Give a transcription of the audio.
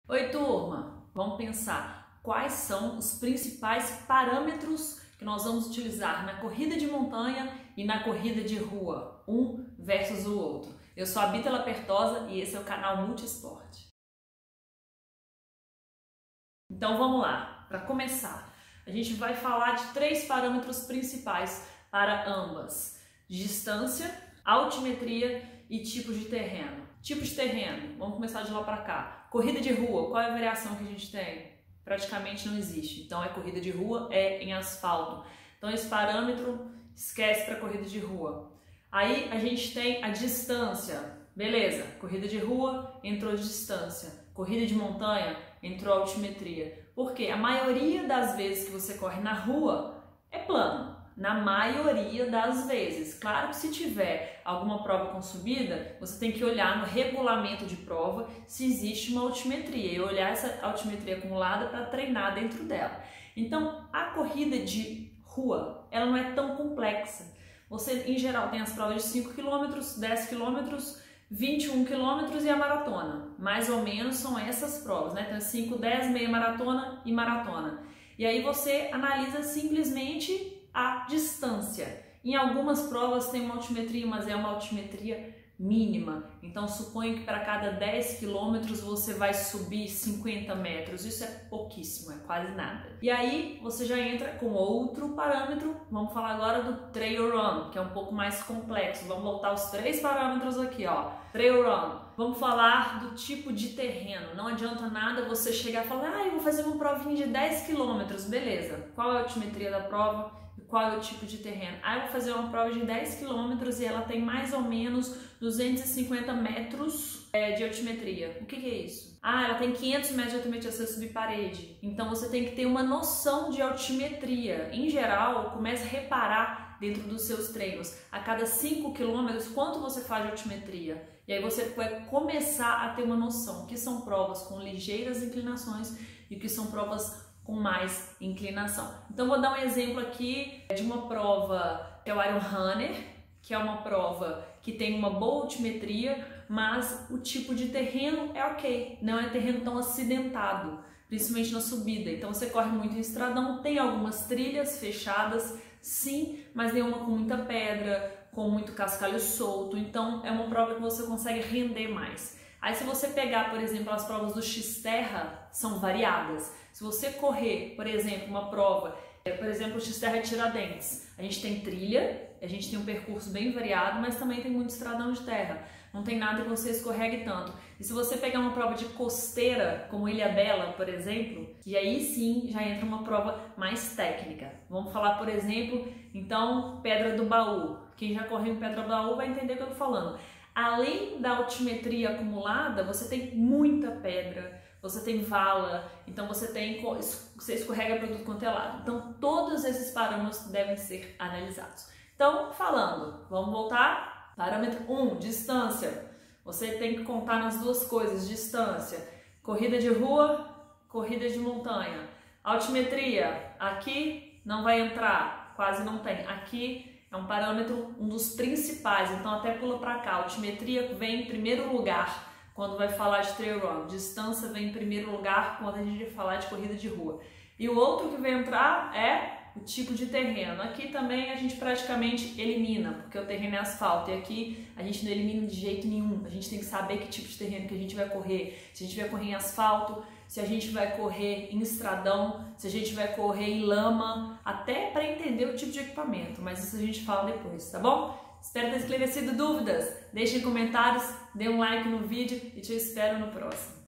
Oi, turma! Vamos pensar quais são os principais parâmetros que nós vamos utilizar na corrida de montanha e na corrida de rua, um versus o outro. Eu sou a Bita Pertosa e esse é o canal Multisport. Então vamos lá, para começar, a gente vai falar de três parâmetros principais para ambas: distância, altimetria e tipo de terreno. Tipo de terreno, vamos começar de lá para cá. Corrida de rua, qual é a variação que a gente tem? Praticamente não existe. Então é corrida de rua, é em asfalto. Então esse parâmetro esquece para corrida de rua. Aí a gente tem a distância. Beleza, corrida de rua entrou distância. Corrida de montanha entrou altimetria. Porque a maioria das vezes que você corre na rua é plano. Na maioria das vezes. Claro que se tiver alguma prova com subida, você tem que olhar no regulamento de prova se existe uma altimetria e olhar essa altimetria acumulada para treinar dentro dela. Então, a corrida de rua, ela não é tão complexa. Você, em geral, tem as provas de 5 km, 10 km, 21 km e a maratona. Mais ou menos são essas provas, né? Então, 5, 10, meia maratona e maratona. E aí você analisa simplesmente a distância. Em algumas provas tem uma altimetria, mas é uma altimetria mínima. Então suponho que para cada 10 quilômetros você vai subir 50 metros. Isso é pouquíssimo, é quase nada. E aí você já entra com outro parâmetro. Vamos falar agora do trail run, que é um pouco mais complexo. Vamos voltar os três parâmetros aqui, ó. Trail run. Vamos falar do tipo de terreno. Não adianta nada você chegar e falar: eu vou fazer uma provinha de 10 quilômetros. Beleza. Qual é a altimetria da prova? Qual é o tipo de terreno? Eu vou fazer uma prova de 10 km e ela tem mais ou menos 250 metros de altimetria. O que é isso? Ela tem 500 metros de altimetria se você subir parede. Então você tem que ter uma noção de altimetria. Em geral, comece a reparar dentro dos seus treinos. A cada 5 km, quanto você faz de altimetria? E aí você vai começar a ter uma noção que são provas com ligeiras inclinações e que são provas com mais inclinação. Então vou dar um exemplo aqui de uma prova que é o Iron Runner, que é uma prova que tem uma boa altimetria, mas o tipo de terreno é ok, não é terreno tão acidentado, principalmente na subida. Então você corre muito em estradão, tem algumas trilhas fechadas, sim, mas nenhuma com muita pedra, com muito cascalho solto, então é uma prova que você consegue render mais. Aí se você pegar, por exemplo, as provas do Xterra, são variadas. Se você correr, por exemplo, uma prova, por exemplo, o Xterra Tiradentes, a gente tem trilha, a gente tem um percurso bem variado, mas também tem muito estradão de terra. Não tem nada que você escorregue tanto. E se você pegar uma prova de costeira, como Ilhabela, por exemplo, e aí sim já entra uma prova mais técnica. Vamos falar, por exemplo, então, Pedra do Baú. Quem já correu em Pedra do Baú vai entender o que eu tô falando. Além da altimetria acumulada, você tem muita pedra, você tem vala, então você escorrega para tudo quanto é lado. Então todos esses parâmetros devem ser analisados. Então, falando, vamos voltar? Parâmetro 1, distância. Você tem que contar nas duas coisas, distância. Corrida de rua, corrida de montanha. Altimetria, aqui não vai entrar, quase não tem. Aqui é um parâmetro, um dos principais, então até pula para cá. Altimetria vem em primeiro lugar quando vai falar de trail run. Distância vem em primeiro lugar quando a gente vai falar de corrida de rua. E o outro que vai entrar é o tipo de terreno. Aqui também a gente praticamente elimina, porque o terreno é asfalto. E aqui a gente não elimina de jeito nenhum. A gente tem que saber que tipo de terreno que a gente vai correr. Se a gente vai correr em asfalto, se a gente vai correr em estradão, se a gente vai correr em lama, até para entender o tipo de equipamento, mas isso a gente fala depois, tá bom? Espero ter esclarecido dúvidas, deixem comentários, dê um like no vídeo e te espero no próximo.